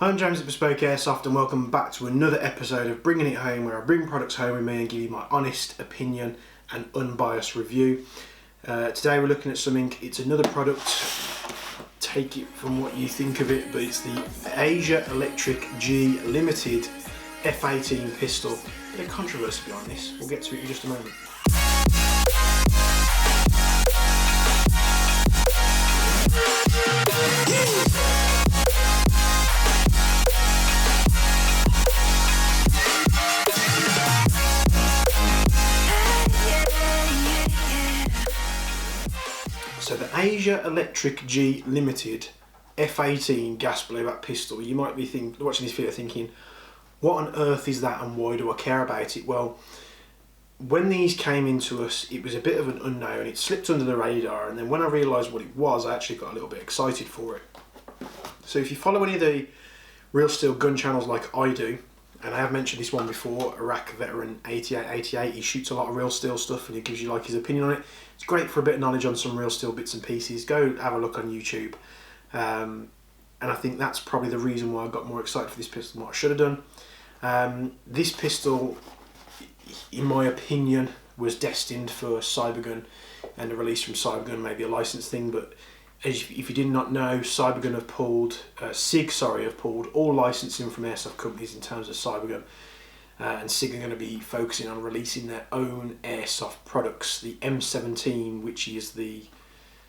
Hi, I'm James at Bespoke Airsoft and welcome back to another episode of Bringing It Home, where I bring products home with me and give you my honest opinion and unbiased review. Today we're looking at something, it's another product, take it from what you think of it, but it's the AEG Electric G Limited F18 pistol. A bit of controversy behind this, we'll get to it in just a moment. So the AEG Electric G Limited F18 gas blowback pistol, you might be watching this video thinking, what on earth is that and why do I care about it? Well, when these came into us, it was a bit of an unknown, it slipped under the radar, and then when I realised what it was, I actually got a little bit excited for it. So if you follow any of the real steel gun channels like I do, and I have mentioned this one before, Iraq veteran 8888, he shoots a lot of real steel stuff and he gives you like his opinion on it. It's great for a bit of knowledge on some real steel bits and pieces. Go have a look on YouTube. And I think that's probably the reason why I got more excited for this pistol than what I should have done. This pistol, in my opinion, was destined for Cybergun, and the release from Cybergun may be a license thing, but if you did not know, Cybergun have pulled, Sig have pulled all licensing from airsoft companies in terms of Cybergun, and Sig are going to be focusing on releasing their own airsoft products. The M17, which is the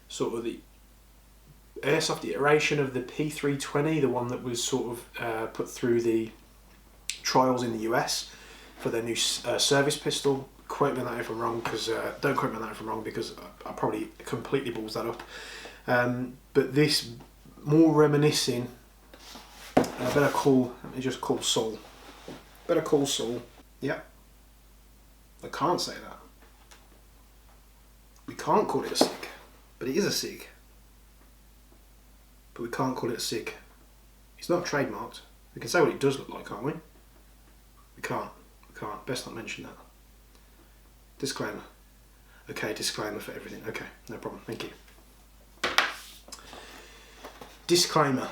sort of the airsoft iteration of the P320, the one that was sort of put through the trials in the US for their new service pistol. Quote me on that if I'm wrong, because don't quote me on that if I'm wrong, because I probably completely balls that up. But this more reminiscing, Better Call Saul. Better Call Saul. Yep. I can't say that. We can't call it a Sig, but it is a Sig. But we can't call it a Sig. It's not trademarked. We can say what it does look like, can't we? We can't. We can't. Best not mention that. Disclaimer. Okay, disclaimer for everything. Okay, no problem. Thank you. Disclaimer.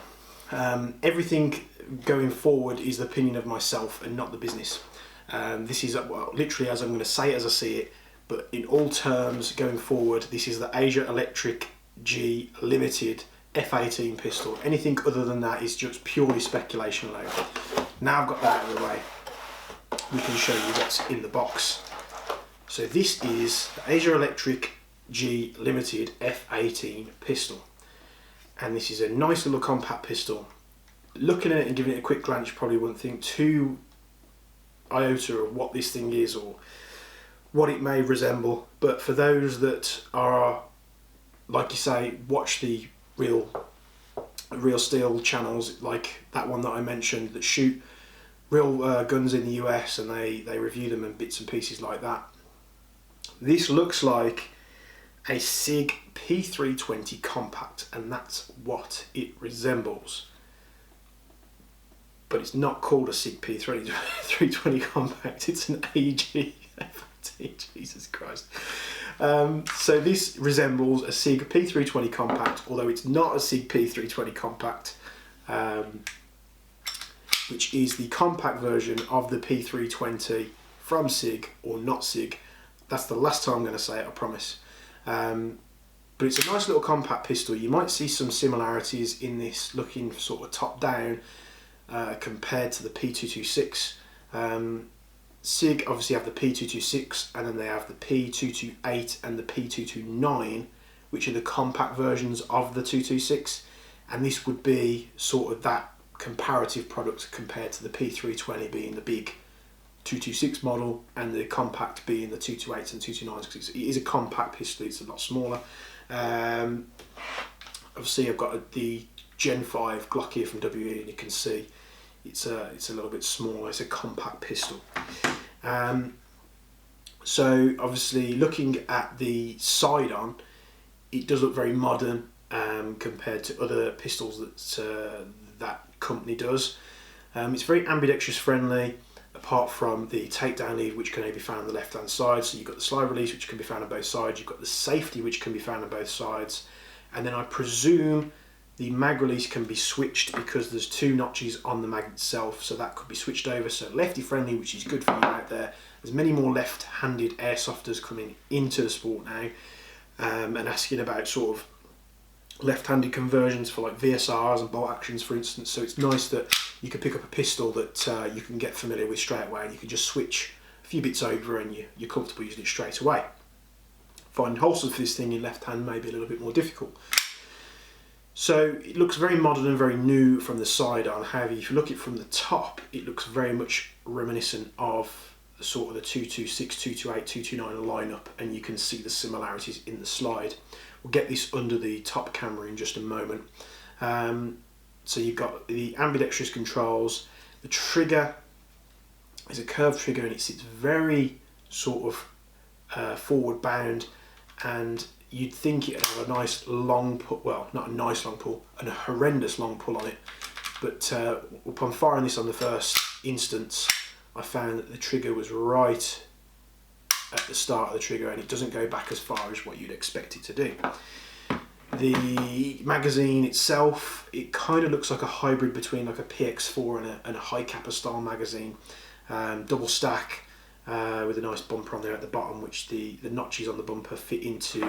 Everything going forward is the opinion of myself and not the business. This is literally as I'm going to say it as I see it, but in all terms going forward, this is the AEG Electric G Limited F18 pistol. Anything other than that is just purely speculation alone. Now I've got that out of the way, we can show you what's in the box. So this is the AEG Electric G Limited F18 pistol. And this is a nice little compact pistol. Looking at it and giving it a quick glance, you probably wouldn't think too iota of what this thing is or what it may resemble. But for those that are, like you say, watch the real steel channels, like that one that I mentioned, that shoot real guns in the US and they review them in bits and pieces like that. This looks like a Sig P320 compact, and that's what it resembles. But it's not called a Sig P320 compact, it's an AEG F18, Jesus Christ. So this resembles a Sig P320 compact, although it's not a Sig P320 compact, which is the compact version of the P320 from Sig, or not Sig. That's the last time I'm going to say it, I promise. But it's a nice little compact pistol. You might see some similarities in this, looking sort of top down compared to the P226. Sig obviously have the P226, and then they have the P228 and the P229, which are the compact versions of the 226, and this would be sort of that comparative product compared to the P320 being the big 226 model and the compact being the 228s and 229s, because it is a compact pistol, it's a lot smaller. Obviously I've got the Gen 5 Glock here from WE, and you can see it's a little bit smaller, it's a compact pistol. So obviously looking at the side on, it does look very modern compared to other pistols that that company does. It's very ambidextrous friendly, apart from the takedown lead, which can only be found on the left hand side. So you've got the slide release, which can be found on both sides, you've got the safety, which can be found on both sides, and then I presume The mag release can be switched because there's 2 notches on the mag itself, so that could be switched over. So lefty friendly, which is good for you out there. There's many more left-handed airsofters coming into the sport now, and asking about sort of left-handed conversions for like VSRs and bolt actions, for instance. So it's nice that you can pick up a pistol that you can get familiar with straight away, and you can just switch a few bits over and you're comfortable using it straight away. Finding holsters for this thing in left hand may be a little bit more difficult. So it looks very modern and very new from the side on. However, if you look at it from the top, it looks very much reminiscent of the sort of the 226, 228, 229 lineup, and you can see the similarities in the slide. We'll get this under the top camera in just a moment. So you've got the ambidextrous controls. The trigger is a curved trigger, and it sits very sort of forward bound, and you'd think it'd have a nice long pull, well, not a nice long pull, and a horrendous long pull on it. But upon firing this on the first instance, I found that the trigger was right at the start of the trigger, and it doesn't go back as far as what you'd expect it to do. The magazine itself, it kind of looks like a hybrid between like a PX4 and a high capper style magazine. Double stack with a nice bumper on there at the bottom, which the notches on the bumper fit into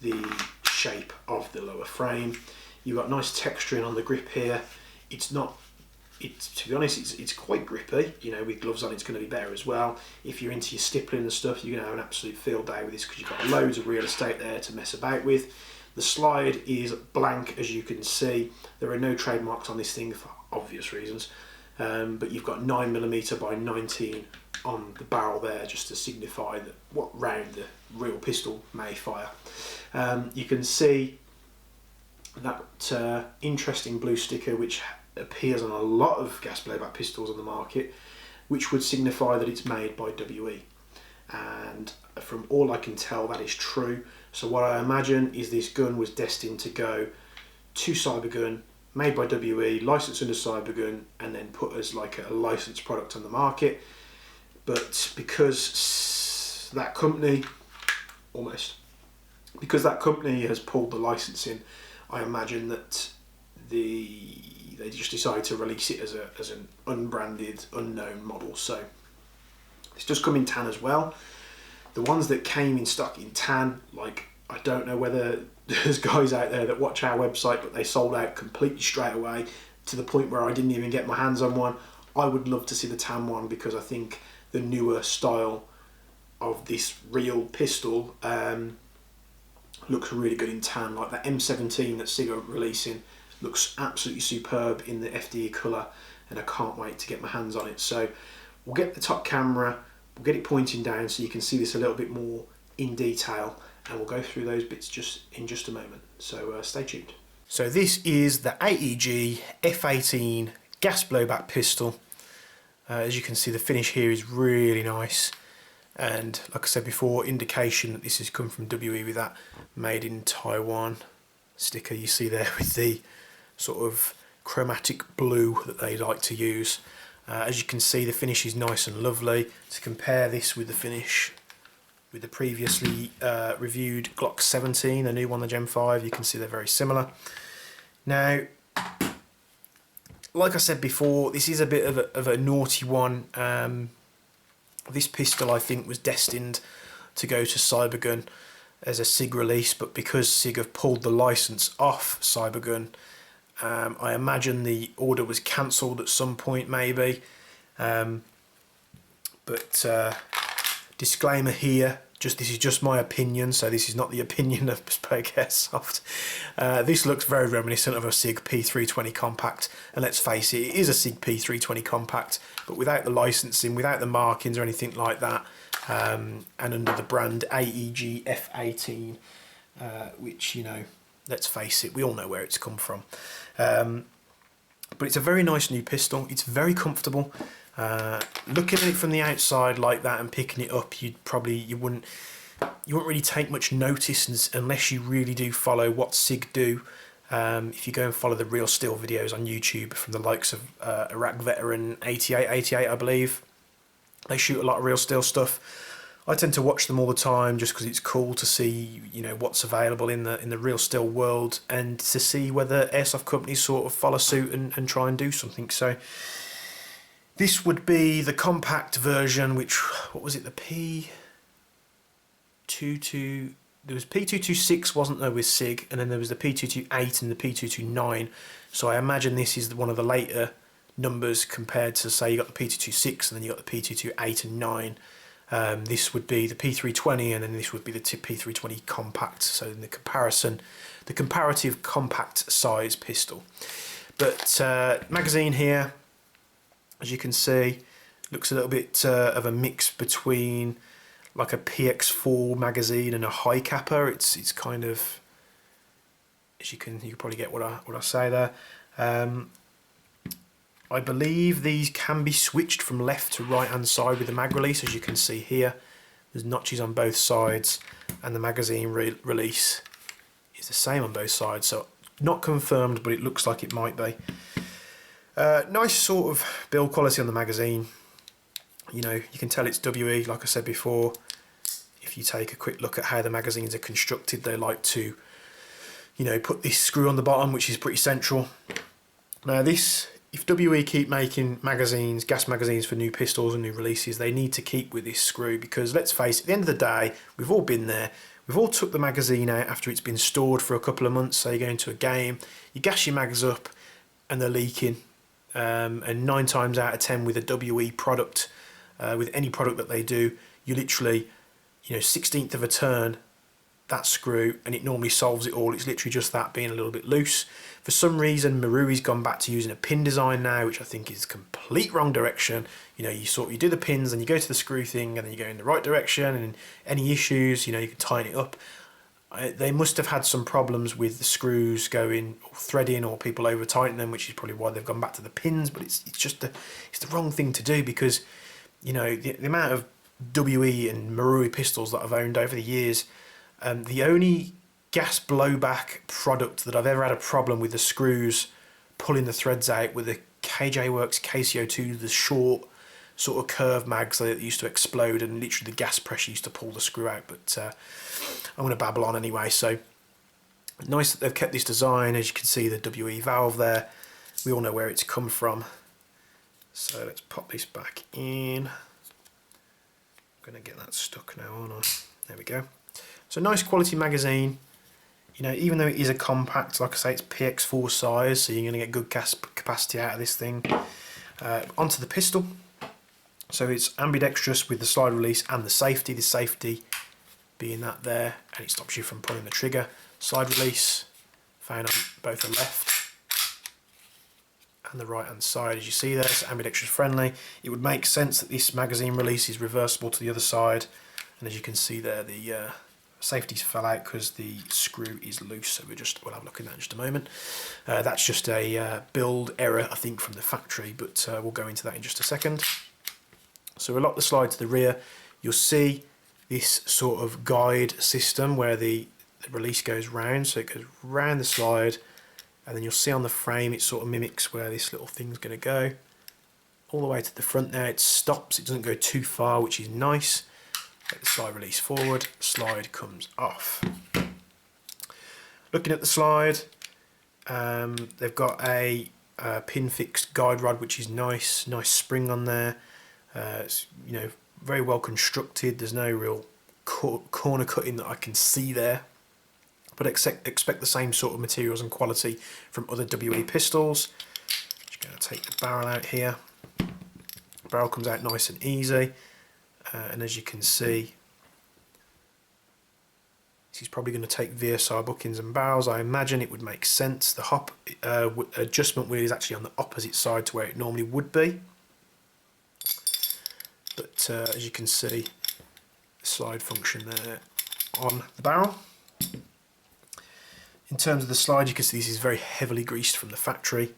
the shape of the lower frame. You've got nice texturing on the grip here. To be honest, it's quite grippy. You know, with gloves on, it's going to be better as well. If you're into your stippling and stuff, you're going to have an absolute field day with this because you've got loads of real estate there to mess about with. The slide is blank, as you can see. There are no trademarks on this thing for obvious reasons, but you've got 9mm by 19 on the barrel there, just to signify that what round the real pistol may fire. You can see that interesting blue sticker which appears on a lot of gas blowback pistols on the market, which would signify that it's made by WE, and from all I can tell, that is true. So what I imagine is this gun was destined to go to Cybergun, made by WE, licensed under Cybergun, and then put as like a licensed product on the market. But because that company has pulled the licensing, I imagine that they just decided to release it as an unbranded, unknown model. So this does come in tan as well. The ones that came in stock in tan, like, I don't know whether there's guys out there that watch our website, but they sold out completely straight away, to the point where I didn't even get my hands on one. I would love to see the tan one, because I think the newer style of this real pistol looks really good in tan. Like that M17 that Sig are releasing looks absolutely superb in the FDE colour, and I can't wait to get my hands on it. So we'll get the top camera, we'll get it pointing down so you can see this a little bit more in detail, and we'll go through those bits in just a moment. So stay tuned. So this is the AEG F18 gas blowback pistol. As you can see, the finish here is really nice, and like I said before, indication that this has come from WE with that made in Taiwan sticker you see there with the sort of chromatic blue that they like to use. As you can see, the finish is nice and lovely. To compare this with the finish with the previously reviewed Glock 17, the new one, the Gen 5, you can see they're very similar. Now, like I said before, this is a bit of a naughty one. This pistol, I think, was destined to go to Cybergun as a Sig release, but because Sig have pulled the license off Cybergun, I imagine the order was cancelled at some point, maybe. But disclaimer here, this is just my opinion, so this is not the opinion of Bespoke Airsoft. This looks very reminiscent of a Sig P320 compact, and let's face it, it is a Sig P320 compact, but without the licensing, without the markings or anything like that, and under the brand AEG F18, which, you know, let's face it, we all know where it's come from. But it's a very nice new pistol. It's very comfortable. Looking at it from the outside like that and picking it up, you wouldn't really take much notice unless you really do follow what Sig do. If you go and follow the Real Steel videos on YouTube from the likes of Iraq Veteran 88, I believe, they shoot a lot of Real Steel stuff. I tend to watch them all the time just because it's cool to see, you know, what's available in the real still world, and to see whether airsoft companies sort of follow suit and try and do something. So this would be the compact version, which, what was it, the P22, there was P226, wasn't there, with Sig, and then there was the P228 and the P229. So I imagine this is one of the later numbers compared to, say, you got the P226 and then you got the P228 and 9. This would be the P320, and then this would be the P320 compact. So in the comparison, the comparative compact size pistol. But magazine here, as you can see, looks a little bit of a mix between like a PX4 magazine and a high capper. It's kind of, as you can probably get what I say there. I believe these can be switched from left to right hand side with the mag release, as you can see here. There's notches on both sides, and the magazine release is the same on both sides, so not confirmed, but it looks like it might be. Nice sort of build quality on the magazine. You know, you can tell it's WE, like I said before. If you take a quick look at how the magazines are constructed, they like to, you know, put this screw on the bottom, which is pretty central. Now this, if WE keep making magazines, gas magazines for new pistols and new releases, they need to keep with this screw, because let's face it, at the end of the day, we've all been there. We've all took the magazine out after it's been stored for a couple of months. So you go into a game, you gas your mags up and they're leaking. And 9 times out of 10 with a WE product, with any product that they do, you literally, you know, 16th of a turn, that screw, and it normally solves it all. It's literally just that being a little bit loose. For some reason, Marui's gone back to using a pin design now, which I think is complete wrong direction. You know, you do the pins and you go to the screw thing, and then you go in the right direction, and any issues, you know, you can tighten it up. They must have had some problems with the screws going, or threading, or people over tightening them, which is probably why they've gone back to the pins. But it's just it's the wrong thing to do, because, you know, the amount of WE and Marui pistols that I've owned over the years, the only gas blowback product that I've ever had a problem with the screws pulling the threads out with the KJ Works KCO2, the short sort of curved mags that used to explode, and literally the gas pressure used to pull the screw out. But I'm going to babble on anyway. So nice that they've kept this design. As you can see, the WE valve there, we all know where it's come from. So let's pop this back in. I'm going to get that stuck now, aren't I? There we go. So nice quality magazine. You know, even though it is a compact, like I say, it's PX4 size, so you're going to get good gas capacity out of this thing. Onto the pistol. So it's ambidextrous with the slide release and the safety. The safety being that there, and it stops you from pulling the trigger. Slide release found on both the left and the right hand side, as you see there. It's ambidextrous friendly. It would make sense that this magazine release is reversible to the other side, and as you can see there, the safeties fell out because the screw is loose. So we'll have a look at that in just a moment. That's just a build error, I think, from the factory, but we'll go into that in just a second. So we'll lock the slide to the rear. You'll see this sort of guide system where the release goes round, so it goes round the slide, and then you'll see on the frame it sort of mimics where this little thing's going to go. All the way to the front there, it stops, it doesn't go too far, which is nice. Get the slide release forward, slide comes off. Looking at the slide, they've got a pin fixed guide rod, which is nice spring on there. It's, you know, very well constructed. There's no real corner cutting that I can see there, but expect the same sort of materials and quality from other WE pistols. Just going to take the barrel out here. The barrel comes out nice and easy. And as you can see, this is probably going to take VSR bookings and barrels. I imagine it would make sense. The hop adjustment wheel is actually on the opposite side to where it normally would be. But as you can see, the slide function there on the barrel. In terms of the slide, you can see this is very heavily greased from the factory.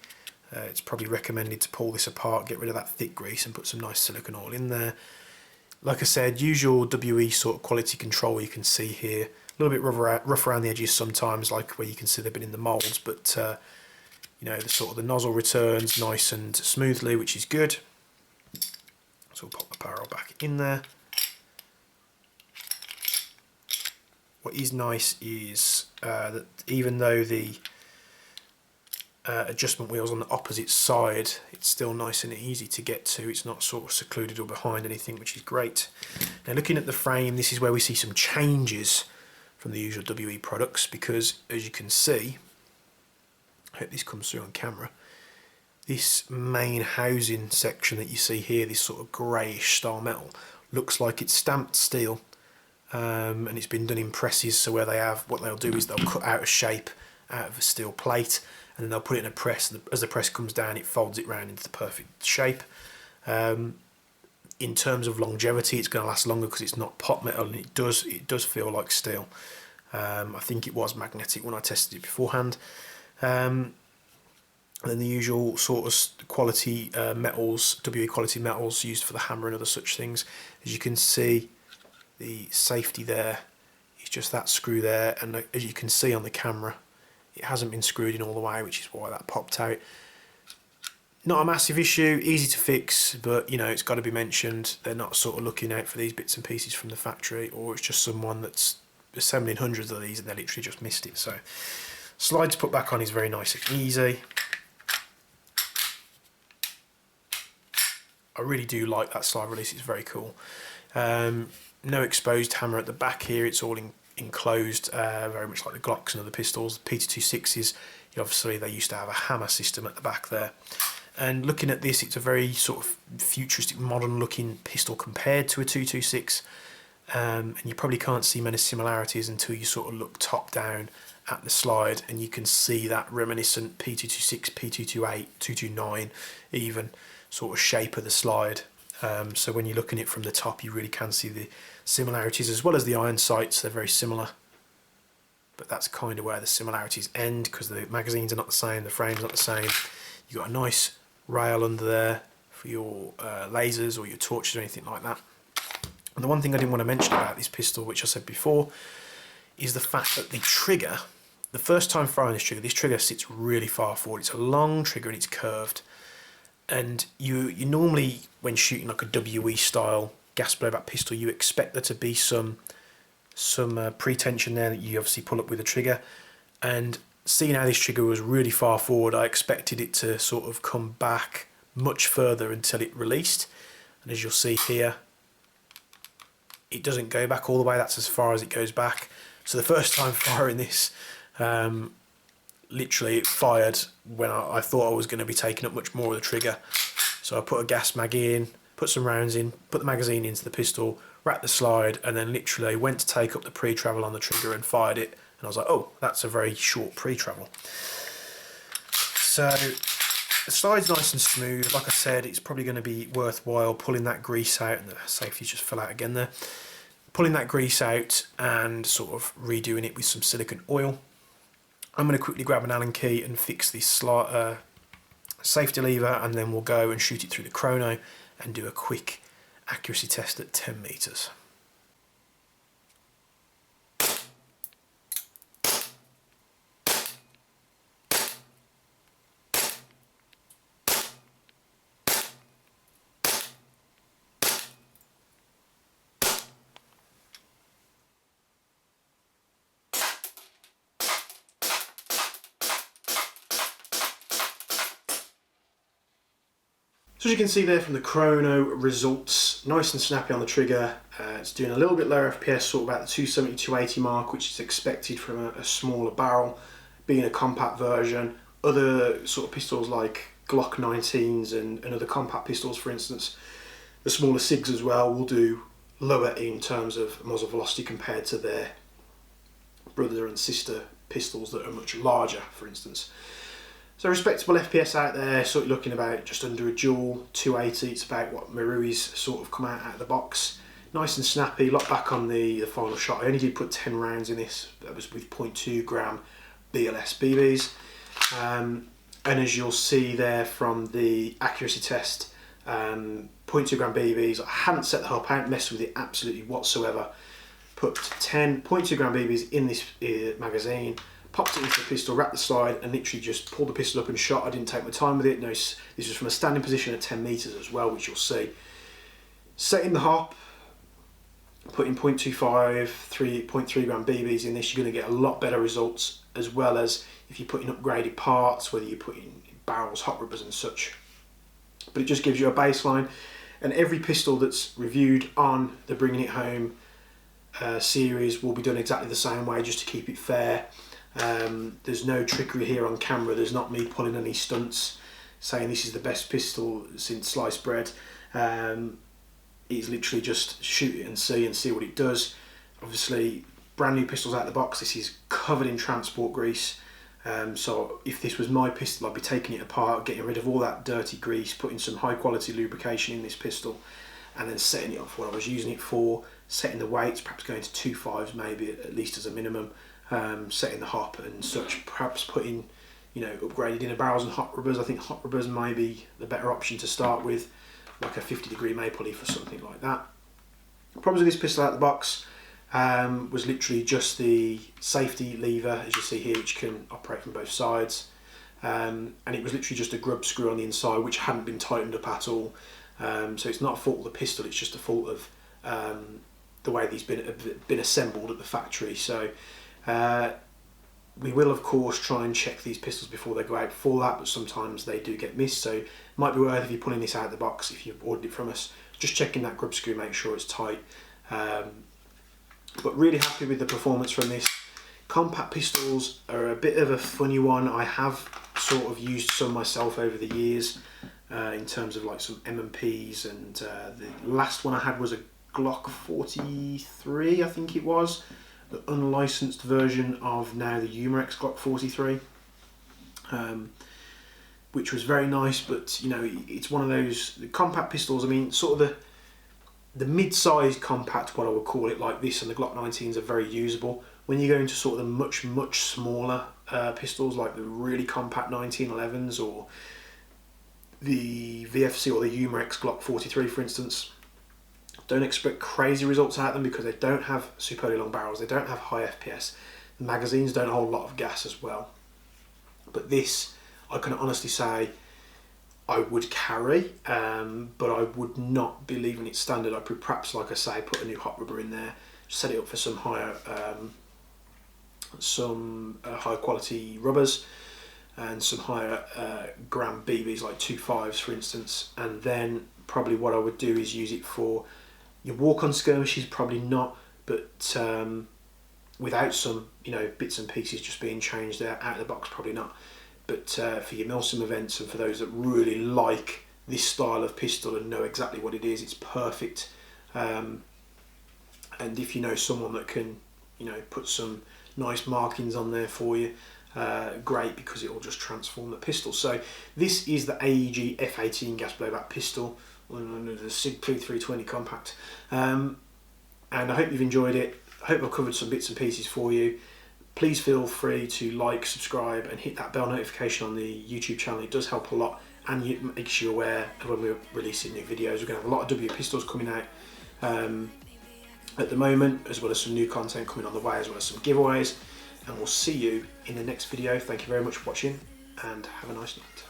It's probably recommended to pull this apart, get rid of that thick grease, and put some nice silicone oil in there. Like I said, usual WE sort of quality control you can see here. A little bit rough around the edges sometimes, like where you can see they've been in the moulds, but you know, the nozzle returns nice and smoothly, which is good. So we'll pop the barrel back in there. What is nice is that even though the adjustment wheel's on the opposite side, it's still nice and easy to get to. It's not sort of secluded or behind anything, which is great. Now looking at the frame, this is where we see some changes from the usual WE products, because as you can see, I hope this comes through on camera, this main housing section that you see here, this sort of greyish style metal, looks like it's stamped steel, and it's been done in presses. So where they have, what they'll do is they'll cut out a shape out of a steel plate, and then they'll put it in a press, and as the press comes down, it folds it round into the perfect shape. In terms of longevity, it's going to last longer because it's not pot metal, and it does feel like steel. I think it was magnetic when I tested it beforehand. And then the usual sort of quality metals, WE quality metals used for the hammer and other such things. As you can see, the safety there is just that screw there, and as you can see on the camera, it hasn't been screwed in all the way, which is why that popped out. Not a massive issue, easy to fix, but you know, it's got to be mentioned. They're not sort of looking out for these bits and pieces from the factory, or it's just someone that's assembling hundreds of these and they literally just missed it. So slide to put back on is very nice and easy. I really do like that slide release, it's very cool. No exposed hammer at the back here, it's all enclosed, very much like the Glocks and other pistols. The P226s, obviously they used to have a hammer system at the back there. And looking at this, it's a very sort of futuristic, modern looking pistol compared to a 226. And you probably can't see many similarities until you sort of look top down at the slide, and you can see that reminiscent P226, P228, 229 even sort of shape of the slide. So when you're looking at it from the top, you really can see the similarities, as well as the iron sights. They're very similar, but that's kind of where the similarities end, because the magazines are not the same, the frame's not the same. You've got a nice rail under there for your lasers or your torches or anything like that. And the one thing I didn't want to mention about this pistol, which I said before, is the fact that the trigger, the first time firing this trigger sits really far forward. It's a long trigger and it's curved. And you normally, when shooting like a WE style gas blowback pistol, you expect there to be some pre-tension there that you obviously pull up with the trigger. And seeing how this trigger was really far forward, I expected it to sort of come back much further until it released. And as you'll see here, it doesn't go back all the way, that's as far as it goes back. So the first time firing this, literally it fired when I thought I was going to be taking up much more of the trigger. So I put a gas mag in, put some rounds in, put the magazine into the pistol, wrapped the slide, and then literally went to take up the pre-travel on the trigger and fired it. And I was like, oh, that's a very short pre-travel. So the slide's nice and smooth. Like I said, it's probably going to be worthwhile pulling that grease out, and the safety just fell out again there. Pulling that grease out and sort of redoing it with some silicone oil. I'm going to quickly grab an Allen key and fix this safety lever, and then we'll go and shoot it through the chrono and do a quick accuracy test at 10 meters. So as you can see there from the chrono results, nice and snappy on the trigger. It's doing a little bit lower FPS, sort of about the 270, 280 mark, which is expected from a smaller barrel, being a compact version. Other sort of pistols like Glock 19s and other compact pistols, for instance, the smaller SIGs as well, will do lower in terms of muzzle velocity compared to their brother and sister pistols that are much larger, for instance. So respectable FPS out there, sort of looking about just under a joule, 280. It's about what Marui's sort of come out of the box. Nice and snappy. Lock back on the final shot. I only did put 10 rounds in this. That was with 0.2 gram BLS BBs. And as you'll see there from the accuracy test, 0.2 gram BBs. I hadn't set the hull up, I hadn't messed with it absolutely whatsoever. Put 10 0.2 gram BBs in this magazine. Popped it into the pistol, wrapped the slide, and literally just pulled the pistol up and shot. I didn't take my time with it. No, this was from a standing position at 10 meters as well, which you'll see. Setting the hop, putting 0.25, 3.3 gram BBs in this, you're going to get a lot better results, as well as if you're putting upgraded parts, whether you're putting barrels, hot rubbers and such. But it just gives you a baseline, and every pistol that's reviewed on the Bringing It Home series will be done exactly the same way, just to keep it fair. There's no trickery here on camera. There's not me pulling any stunts saying this is the best pistol since sliced bread. It's literally just shoot it and see what it does. Obviously, brand new pistols out of the box. This is covered in transport grease. So if this was my pistol, I'd be taking it apart, getting rid of all that dirty grease, putting some high quality lubrication in this pistol, and then setting it up for what I was using it for, setting the weights, perhaps going to 2.5s maybe at least as a minimum, setting the hop and such, perhaps putting, upgraded inner barrels and hot rubbers. I think hot rubbers may be the better option to start with, like a 50-degree maple leaf or something like that. Problems with this pistol out of the box was literally just the safety lever, as you see here, which can operate from both sides, and it was literally just a grub screw on the inside which hadn't been tightened up at all. So it's not a fault of the pistol, it's just a fault of the way these been assembled at the factory. So we will of course try and check these pistols before they go out for that, but sometimes they do get missed, so it might be worth, if you're pulling this out of the box, if you've ordered it from us, just checking that grub screw, make sure it's tight. But really happy with the performance from this. Compact pistols are a bit of a funny one. I have sort of used some myself over the years, in terms of like some M&Ps, and the last one I had was a Glock 43, I think it was, the unlicensed version of now the Umarex Glock 43, which was very nice. But it's one of those compact pistols. I mean, sort of the mid-sized compact, what I would call it, like this, and the Glock 19s are very usable. When you go into sort of the much smaller pistols, like the really compact 1911s or the VFC or the Umarex Glock 43 for instance, don't expect crazy results out of them, because they don't have superbly long barrels, they don't have high FPS, the magazines don't hold a lot of gas as well. But this, I can honestly say I would carry, but I would not be leaving it standard. I would perhaps, like I say, put a new hot rubber in there, set it up for some higher, high quality rubbers, and some higher gram BBs, like 2.5s for instance. And then probably what I would do is use it for your walk-on skirmishes, probably not, but without some bits and pieces just being changed there out of the box, probably not. But for your milsim events, and for those that really like this style of pistol and know exactly what it is, it's perfect. And if you know someone that can put some nice markings on there for you, great, because it will just transform the pistol. So this is the AEG F18 gas blowback pistol, the Sig P320 compact, and I hope you've enjoyed it. I hope I've covered some bits and pieces for you. Please feel free to like, subscribe and hit that bell notification on the YouTube channel. It does help a lot, and it makes you aware of when we're releasing new videos. We're going to have a lot of W pistols coming out at the moment, as well as some new content coming on the way, as well as some giveaways, and we'll see you in the next video. Thank you very much for watching, and have a nice night.